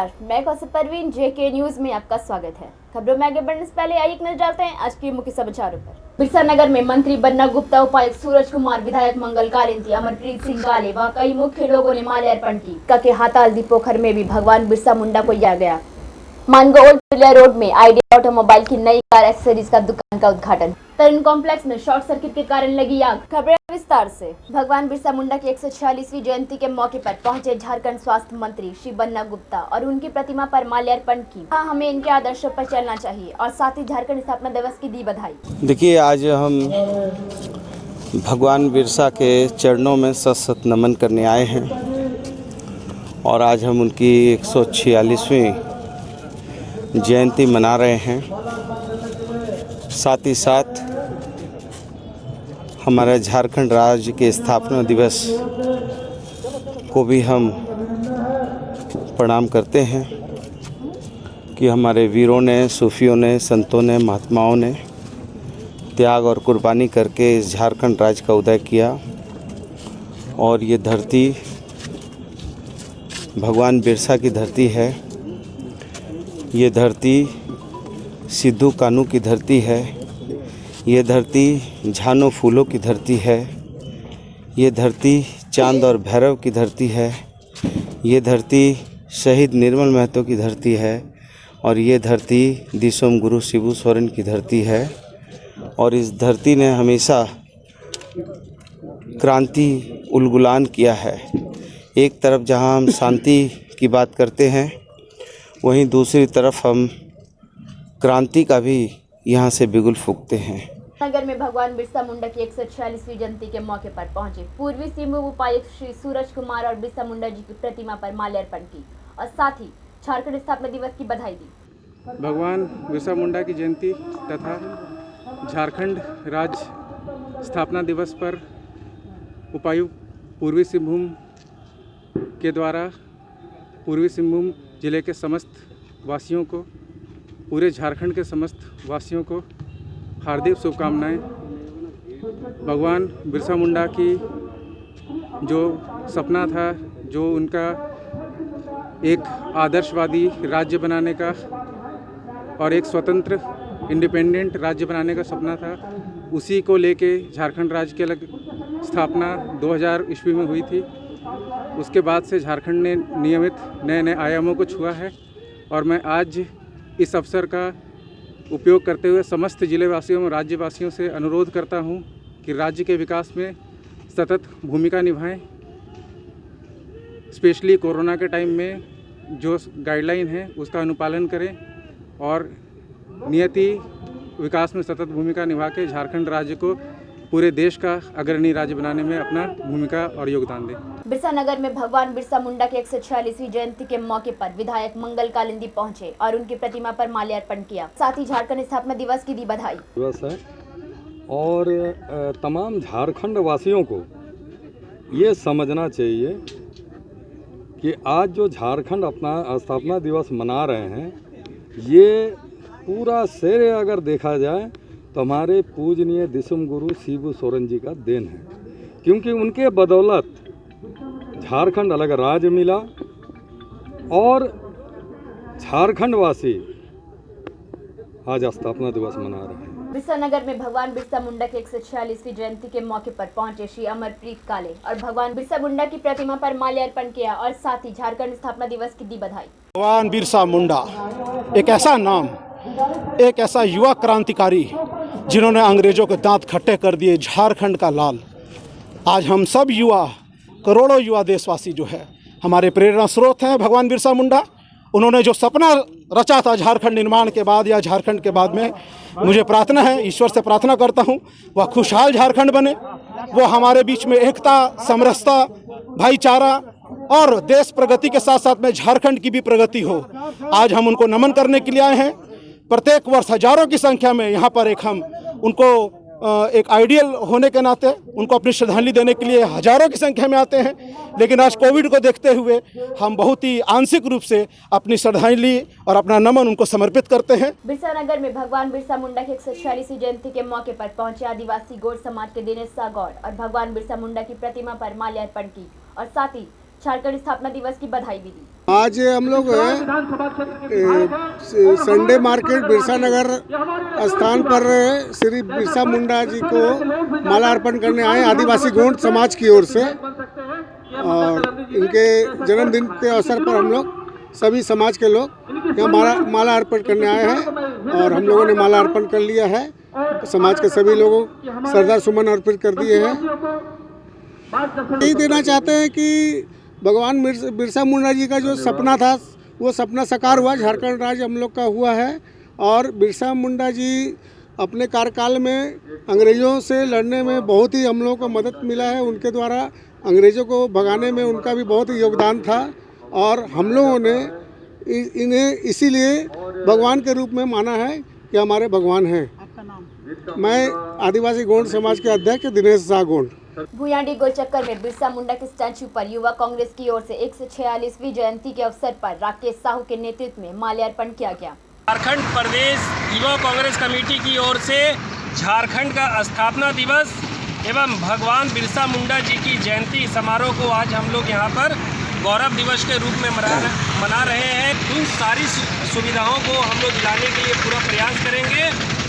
नमस्कार, मैं कौसर परवीन जेके न्यूज में आपका स्वागत है। खबरों में आगे बढ़ने से पहले आइए एक नजर डालते हैं आज के मुख्य समाचारों पर। बिरसा नगर में मंत्री बन्ना गुप्ता, उपायुक्त सूरज कुमार, विधायक मंगल कालिंदी, अमरप्रीत सिंह काले व कई मुख्य लोगों ने माल्यार्पण की। के हातालदी पोखर में भी भगवान बिरसा मुंडा को याद गया। मानगोल पिलिया रोड में आइडिया ऑटोमोबाइल की नई कार एक्सेसरीज का दुकान का उद्घाटन। तरुण कॉम्प्लेक्स में शॉर्ट सर्किट के कारण लगी आग। खबरें विस्तार से। भगवान बिरसा मुंडा की 146वीं जयंती के मौके पर पहुंचे झारखंड स्वास्थ्य मंत्री श्री बन्ना गुप्ता और उनकी प्रतिमा पर माल्यार्पण की। हमें इनके आदर्शों पर चलना चाहिए और साथ ही झारखंड स्थापना दिवस की दी बधाई। देखिए, आज हम भगवान बिरसा के चरणों में सत नमन करने आए हैं और आज हम उनकी 146वीं जयंती मना रहे हैं। साथ ही साथ हमारे झारखंड राज्य के स्थापना दिवस को भी हम प्रणाम करते हैं कि हमारे वीरों ने, सूफियों ने, संतों ने, महात्माओं ने त्याग और कुर्बानी करके इस झारखंड राज्य का उदय किया और ये धरती भगवान बिरसा की धरती है। ये धरती सिद्धू कान्हू की धरती है। ये धरती झानो फूलों की धरती है। ये धरती चांद और भैरव की धरती है। ये धरती शहीद निर्मल महतो की धरती है और ये धरती दिसोम गुरु शिबू सोरेन की धरती है। और इस धरती ने हमेशा क्रांति उलगुलान किया है। एक तरफ जहां हम शांति की बात करते हैं, वहीं दूसरी तरफ हम क्रांति का भी यहां से बिगुल फूंकते हैं। नगर में भगवान बिरसा मुंडा की 146वीं जयंती के मौके पर पहुंचे पूर्वी सिंहभूम उपायुक्त श्री सूरज कुमार और बिरसा मुंडा जी की प्रतिमा पर माल्यार्पण की और साथ ही झारखंड स्थापना दिवस की बधाई दी। भगवान बिरसा मुंडा की जयंती तथा झारखंड राज्य स्थापना दिवस पर उपायुक्त पूर्वी सिंहभूम के द्वारा पूर्वी सिंहभूम जिले के समस्त वासियों को, पूरे झारखंड के समस्त वासियों को हार्दिक शुभकामनाएं। भगवान बिरसा मुंडा की जो सपना था, जो उनका एक आदर्शवादी राज्य बनाने का और एक स्वतंत्र इंडिपेंडेंट राज्य बनाने का सपना था, उसी को लेके झारखंड राज्य की अलग स्थापना 2000 ईस्वी में हुई थी। उसके बाद से झारखंड ने नियमित नए नए आयामों को छुआ है और मैं आज इस अवसर का उपयोग करते हुए समस्त जिलेवासियों और राज्यवासियों से अनुरोध करता हूं कि राज्य के विकास में सतत भूमिका निभाएं। स्पेशली कोरोना के टाइम में जो गाइडलाइन है उसका अनुपालन करें और नियति विकास में सतत भूमिका निभा के झारखंड राज्य को पूरे देश का अग्रणी राज्य बनाने में अपना भूमिका और योगदान दें। बिरसा नगर में भगवान बिरसा मुंडा की 146वीं जयंती के मौके पर विधायक मंगल कालिंदी पहुंचे और उनकी प्रतिमा पर माल्यार्पण किया। साथ ही झारखंड स्थापना दिवस की दी बधाई। दिवस है और तमाम झारखंड वासियों को ये समझना चाहिए कि आज जो झारखंड अपना स्थापना दिवस मना रहे हैं, ये पूरा श्रेय अगर देखा जाए तो हमारे पूजनीय दिसोम गुरु शिबू सोरेन जी का देन है, क्योंकि उनके बदौलत झारखंड अलग राज्य मिला और झारखंड वासी आज स्थापना दिवस मना रहे हैं। बिरसा नगर में भगवान बिरसा मुंडा की 146वीं जयंती के मौके पर पहुंचे श्री अमरप्रीत काले और भगवान बिरसा मुंडा की प्रतिमा पर माल्यार्पण किया और साथ ही झारखंड स्थापना दिवस की दी बधाई। भगवान बिरसा मुंडा एक ऐसा नाम, एक ऐसा युवा क्रांतिकारी जिन्होंने अंग्रेजों के दांत खट्टे कर दिए, झारखंड का लाल। आज हम सब युवा, करोड़ों युवा देशवासी जो है, हमारे प्रेरणा स्रोत हैं भगवान बिरसा मुंडा। उन्होंने जो सपना रचा था झारखंड निर्माण के बाद या झारखंड के बाद में, मुझे प्रार्थना है, ईश्वर से प्रार्थना करता हूं, वह खुशहाल झारखंड बने, वो हमारे बीच में एकता, समरसता, भाईचारा और देश प्रगति के साथ साथ में झारखंड की भी प्रगति हो। आज हम उनको नमन करने के लिए आए हैं। प्रत्येक वर्ष हजारों की संख्या में यहाँ पर हम उनको एक आइडियल होने के नाते उनको अपनी श्रद्धांजलि देने के लिए हजारों की संख्या में आते हैं। लेकिन आज कोविड को देखते हुए हम बहुत ही आंशिक रूप से अपनी श्रद्धांजलि और अपना नमन उनको समर्पित करते हैं। बिरसा नगर में भगवान बिरसा मुंडा की 146वीं जयंती के मौके पर पहुंचे आदिवासी गौड़ समाज के दिनेश सागौड़ और भगवान बिरसा मुंडा की प्रतिमा पर माल्यार्पण की और साथ ही झारखंड स्थापना दिवस की बधाई भी दी। आज हम लोग संडे मार्केट बिरसा नगर स्थान पर श्री बिरसा मुंडा जी को माला अर्पण करने आए आदिवासी गोंड समाज की ओर से, और इनके जन्मदिन के अवसर पर हम लोग सभी समाज के लोग यहाँ माला अर्पण करने आए हैं और हम लोगों ने माला अर्पण कर लिया है। समाज के सभी लोगों श्रद्धा सुमन अर्पित कर दिए हैं। यही देना चाहते हैं कि भगवान बिरसा मुंडा जी का जो सपना था वो सपना साकार हुआ, झारखंड राज्य हम लोग का हुआ है। और बिरसा मुंडा जी अपने कार्यकाल में अंग्रेज़ों से लड़ने में बहुत ही हम लोगों को मदद मिला है। उनके द्वारा अंग्रेज़ों को भगाने में उनका भी बहुत ही योगदान था और हम लोगों ने इन्हें इसीलिए भगवान के रूप में माना है कि हमारे भगवान हैं। मैं आदिवासी गोंड समाज के अध्यक्ष दिनेश शाह गोंड। भूयांडी गोलचक्कर में बिरसा मुंडा के स्टैच्यू पर युवा कांग्रेस की ओर से 146वीं जयंती के अवसर पर राकेश साहू के नेतृत्व में माल्यार्पण किया गया। झारखंड प्रदेश युवा कांग्रेस कमेटी की ओर से झारखंड का स्थापना दिवस एवं भगवान बिरसा मुंडा जी की जयंती समारोह को आज हम लोग यहाँ पर गौरव दिवस के रूप में मना रहे हैं। उन सारी सुविधाओं को हम लोग दिलाने के लिए पूरा प्रयास करेंगे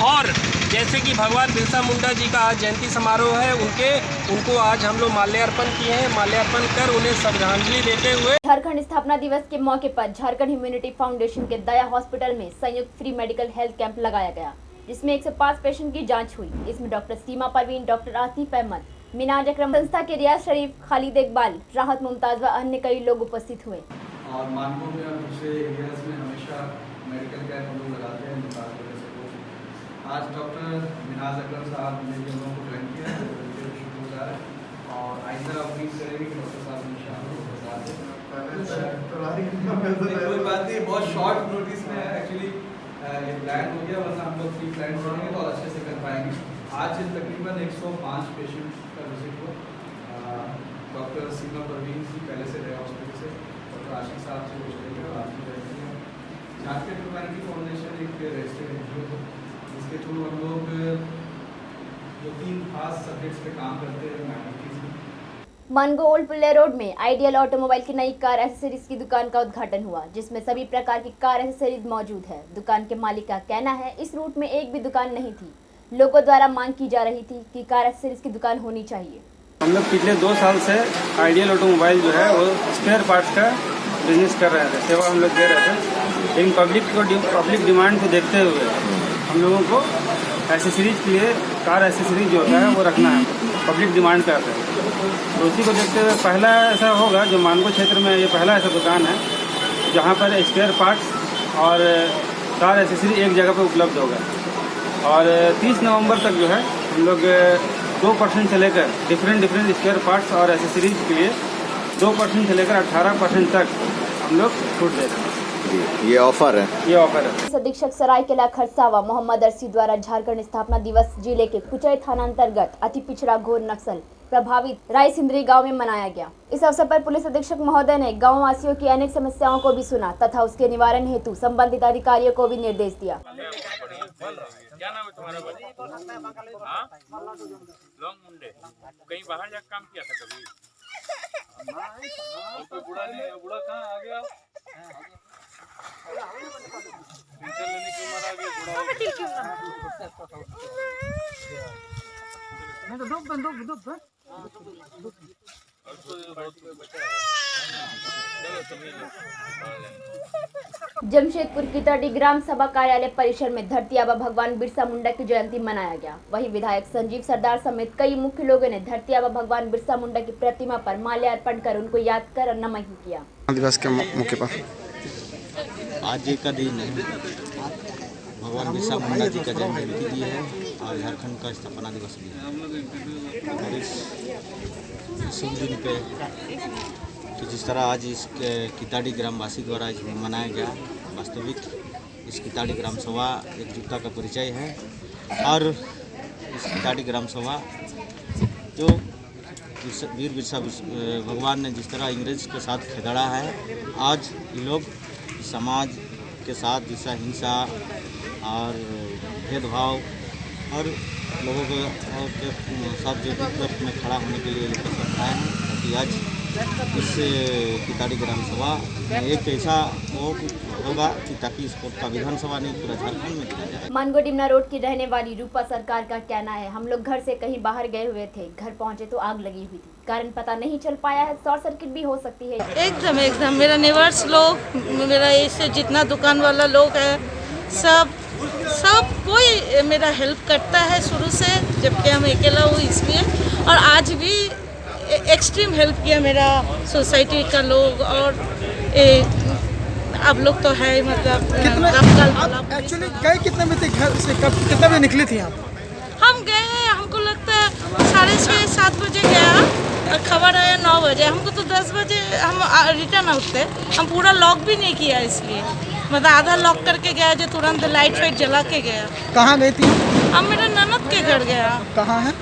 और जैसे कि भगवान बिरसा मुंडा जी का आज जयंती समारोह है, उनको आज हम लोग माल्यार्पण किए हैं। माल्यार्पण कर उन्हें श्रद्धांजलि देते हुए झारखंड स्थापना दिवस के मौके पर झारखंड ह्यूमैनिटी फाउंडेशन के दया हॉस्पिटल में संयुक्त फ्री मेडिकल हेल्थ कैंप लगाया गया, जिसमें 105 पेशेंट की जांच हुई। इसमें डॉक्टर सीमा परवीन, डॉक्टर आतिफ अहमद, मिनाज अकरम, संस्था के रियाज शरीफ, खालिद इकबाल, राहत मुमताज व अन्य कई लोग उपस्थित हुए। और मानकों में और दूसरे एरियाज में हमेशा मेडिकल कैंप हम लोग लगाते हैं। आज डॉक्टर मिनाज अकरम साहब ने हम लोगों को ज्वाइन किया है, शुरू हो जा रहा है और आइंदा उम्मीद करेंगे कि डॉक्टर साहब कोई बात नहीं, बहुत शॉर्ट नोटिस में है एक्चुअली ये प्लान हो गया, वरना हम लोग 3 प्लान करेंगे तो अच्छे से कर पाएंगे। आज तकरीबन 105 पेशेंट का विजिट हुआ। डॉक्टर सीमा परवीन जी पहले से रहे हॉस्पिटल से, डॉक्टर आशिक साहब से वो चले गए, आज भी रहते हैं। झारखंड ह्यूमैनिटी फाउंडेशन एक रजिस्टर्ड एनजीओ है जिसके थ्रू हम लोग जो 3 खास सब्जेक्ट्स पे काम करते हैं ह्यूमैनिटीज़ में। मनगो ओल्ड पुल्ले रोड में आइडियल ऑटोमोबाइल की नई कार एसेसरीज की दुकान का उद्घाटन हुआ, जिसमें सभी प्रकार की कार एसेसरीज मौजूद है। दुकान के मालिक का कहना है इस रूट में एक भी दुकान नहीं थी। लोगों द्वारा मांग की जा रही थी कि कार एसेसरीज की दुकान होनी चाहिए। हम लोग पिछले 2 साल से आइडियल ऑटोमोबाइल जो है वो स्पेयर पार्ट्स का बिजनेस कर रहे थे, सेवा हम लोग दे रहे थे। लेकिन पब्लिक डिमांड को देखते हुए हम लोगों को एसेसरीज के लिए कार एसेसरीज जो होता है वो रखना है, पब्लिक डिमांड पे आता है। तो उसी को देखते हुए पहला ऐसा होगा जो मानगो क्षेत्र में ये पहला ऐसा दुकान है जहाँ पर स्पेयर पार्ट्स और कार एसेसरी एक जगह पर उपलब्ध होगा। और 30 नवंबर तक जो है हम लोग 2% से लेकर डिफरेंट स्पेयर पार्ट्स और एसेसरीज के लिए 2% से लेकर 18% तक हम लोग छूट दे रहे हैं। ये ऑफर है। पुलिस अधीक्षक सरायकेला खरसावा मोहम्मद अरसी द्वारा झारखंड स्थापना दिवस जिले के कुचई थाना अंतर्गत अति पिछड़ा घोर नक्सल प्रभावित रायसिंदरी गांव में मनाया गया। इस अवसर पर पुलिस अधीक्षक महोदय ने गांव वासियों की अनेक समस्याओं को भी सुना तथा उसके निवारण हेतु संबंधित अधिकारियों को भी निर्देश दिया। क्या नाम है तुम्हारा? लॉन्ग मुंडे। कहीं बाहर जाकर काम किया था कभी? बुढ़ा कहाँ आ गया? पेंशन लेने की उम्र आ गई, जमशेदपुर की तटी ग्राम सभा कार्यालय परिसर में धरती आबा भगवान बिरसा मुंडा की जयंती मनाया गया। वहीं विधायक संजीव सरदार समेत कई मुख्य लोगों ने धरती आबा भगवान बिरसा मुंडा की प्रतिमा पर माल्यार्पण कर उनको याद कर नमन किया। दिवस के मौके पर आज का दिन है, भगवान बिरसा मुंडा जी का जन्म जयंती भी है और झारखंड का स्थापना दिवस भी है। और इस शुभ दिन पे तो जिस तरह आज इस किताड़ी ग्रामवासी द्वारा मनाया गया, वास्तविक इस किताड़ी ग्राम सभा एकजुटता का परिचय है। और इस किताड़ी ग्राम सभा जो वीर बिरसा भगवान ने जिस तरह अंग्रेज के साथ खदेड़ा है, आज ये लोग समाज के साथ जैसा हिंसा और भेदभाव और लोगों के साथ जो विपक्ष में खड़ा होने के लिए लोग करता है, ताकि आज इस किताड़ी ग्राम सभा में एक ऐसा वो होगा कि ताकि स्पोर्ट का विधानसभा नहीं पूरा झारखंड में किया जाए। मानगो डिमना रोड की रहने वाली रूपा सरकार का कहना है, हम लोग घर से कहीं बाहर गए हुए थे, घर पहुंचे तो आग लगी हुई थी, कारण पता नहीं चल पाया है, शॉर्ट सर्किट भी हो सकती है। एकदम मेरा नेबर्स लोग, मेरा इससे जितना दुकान वाला लोग है, सब कोई मेरा हेल्प करता है शुरू से, जबकि हम अकेला हूँ इसलिए, और आज भी एक्सट्रीम हेल्प किया मेरा सोसाइटी का लोग। और अब लोग तो है मतलब एक्चुअली गए कितने बजे घर से, कब कितने बजे निकली थी आप? हम गए हैं, हमको लगता है 6:30-7 बजे गया और खबर आया 9 बजे। हमको तो 10 बजे हम रिटर्न आउट थे, हम पूरा लॉक भी नहीं किया, इसलिए मतलब आधा लॉक करके गया जो तुरंत लाइट फाइट जला के गया। कहाँ गई थी? हम मेरा ननद के घर गया। कहाँ है?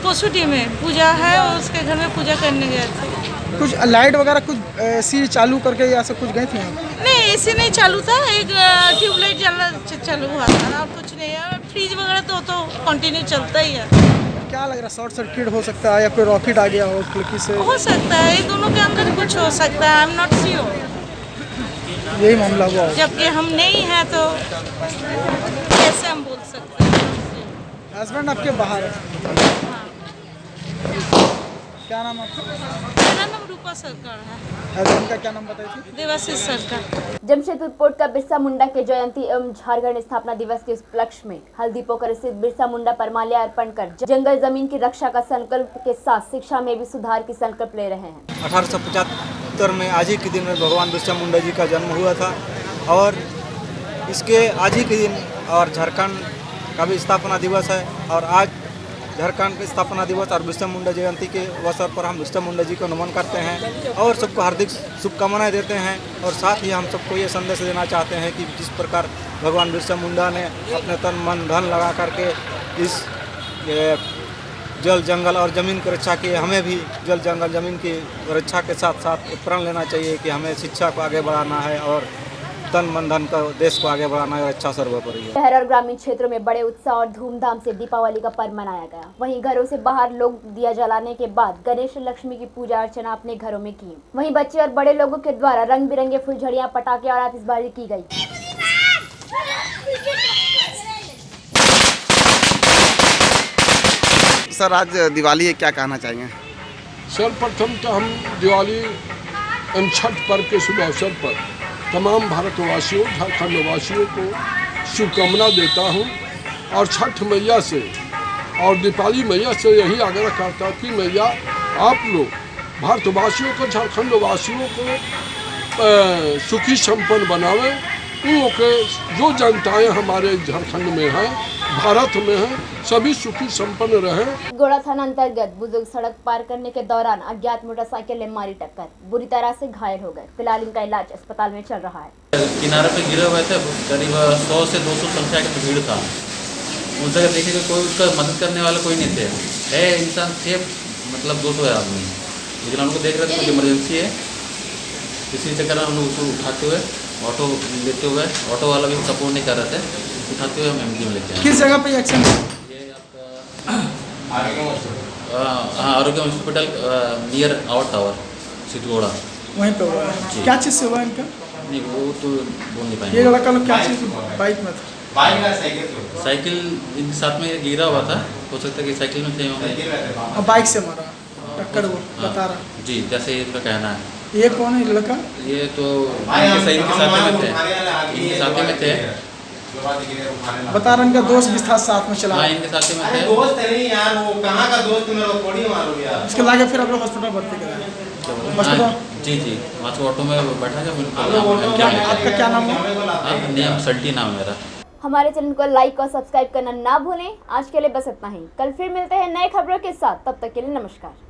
पोसुटी में पूजा है, और उसके घर में पूजा करने गए थे। कुछ लाइट वगैरह कुछ सी चालू करके या से कुछ गए थे आप? नहीं, एसी नहीं चालू था, एक ट्यूबलाइट चालू हुआ था और कुछ नहीं है। फ्रिज वगैरह तो कंटिन्यू चलता ही है। क्या लग रहा है, शॉर्ट सर्किट हो सकता है या कोई रॉकेट आ गया हो खिड़की से? हो सकता है, ये दोनों के अंदर कुछ हो सकता है, आई एम नॉट श्योर। यही मामला हुआ, जबकि हम नहीं हैं तो कैसे हम बोल सकते हैं। हस्बैंड आपके बाहर है? क्या नाम आपका? मेरा नाम रूपा सरकार है। हस्बैंड का क्या नाम बताई थी? देवाशीष सरकार। जमशेदपुर पोर्ट का बिरसा मुंडा के जयंती एवं झारखंड स्थापना दिवस के उपलक्ष्य में हल्दी पोखर स्थित बिरसा मुंडा पर माल्या अर्पण कर जंगल जमीन की रक्षा का संकल्प के साथ शिक्षा में भी सुधार की संकल्प ले रहे हैं। 1875 में आज ही के दिन में भगवान बिरसा मुंडा जी का जन्म हुआ था, और इसके आज ही के दिन और झारखंड का भी स्थापना दिवस है। और आज झारखंड के स्थापना दिवस और बिरसा मुंडा जयंती के अवसर पर हम बिरसा मुंडा जी को नमन करते हैं और सबको हार्दिक शुभकामनाएं देते हैं। और साथ ही हम सबको ये संदेश देना चाहते हैं कि जिस प्रकार भगवान बिरसा मुंडा ने अपने तन मन धन लगा करके इस जल जंगल और ज़मीन की रक्षा की, हमें भी जल जंगल ज़मीन की रक्षा के साथ साथ प्रण लेना चाहिए कि हमें शिक्षा को आगे बढ़ाना है और तन मन धन का देश को आगे बढ़ाना है और अच्छा सर्वोपरि है। शहर और ग्रामीण क्षेत्रों में बड़े उत्साह और धूमधाम से दीपावली का पर्व मनाया गया। वहीं घरों से बाहर लोग दिया जलाने के बाद गणेश लक्ष्मी की पूजा अर्चना अपने घरों में की। वहीं बच्चे और बड़े लोगों के द्वारा रंग बिरंगे फुलझड़ियां, पटाखे और आतिशबाजी की गई। सर, आज दिवाली है, क्या कहना चाहिए? सर्वप्रथम तो हम दिवाली एवं छठ पर्व के शुभ अवसर पर तमाम भारतवासियों, झारखंड वासियों को शुभकामना देता हूं, और छठ मैया से और दीपावली मैया से यही आग्रह करता हूं कि मैया आप लोग भारतवासियों को, झारखंड वासियों को सुखी संपन्न बनावें। उन लोग के जो जनताएँ हमारे झारखंड में हैं, भारत में हैं, सभी सुखी संपन्न रहे। गोड़ा थाना अंतर्गत बुजुर्ग सड़क पार करने के दौरान अज्ञात मोटरसाइकिल ने मारी टक्कर, बुरी तरह से घायल हो गए। फिलहाल इनका इलाज अस्पताल में चल रहा है। किनारे पे गिरे हुए थे, करीब 100 से 200 संख्या का भीड़ था। उन जगह देखे कि कोई उसका मदद करने वाला कोई नहीं थे। इंसान थे मतलब 200 आदमी, लेकिन हम लोग देख रहे थे कुछ इमरजेंसी है, इसी चक्कर में हम लोग उसको उठाते हुए ऑटो लेते हुए, ऑटो वाला भी सपोर्ट नहीं कर रहे थे, उठाते हुए हम एमजी में लेते हैं। किस जगह पे एक्सीडेंट? ये आपका Arogya hospital near our tower Sidhgora, वहीं पे हुआ है। क्या चीज़ से हुआ इनका? नहीं वो तो बोल नहीं पाएंगे। ये लड़का लोग क्या चीज़ बाइक में था? साइकिल इनके साथ में गिरा हुआ था, हो सकता है कि साइकिल में थे और बाइक से मारा टक्कर हुआ, बता रहा जी, जैसे इनका कहना है। ये कौन है लड़का? ये तो इनके साथ में थे, इनके साथ में थे, बता रहा इनका दोस्त भी था साथ में चला। हाँ, इनके साथ में थे। दोस्त नहीं यार, वो कहाँ का दोस्त, मेरा थोड़ी मालूम यार। उसके लागे फिर आप लोग हॉस्पिटल भर्ती कराए? जी वहाँ से ऑटो में बैठा था। आपका क्या नाम है? नेम सल्टी नाम मेरा। हमारे चैनल को लाइक और सब्सक्राइब करना ना भूलें। आज के लिए बस इतना ही, कल फिर मिलते हैं नए खबरों के साथ, तब तक के लिए नमस्कार।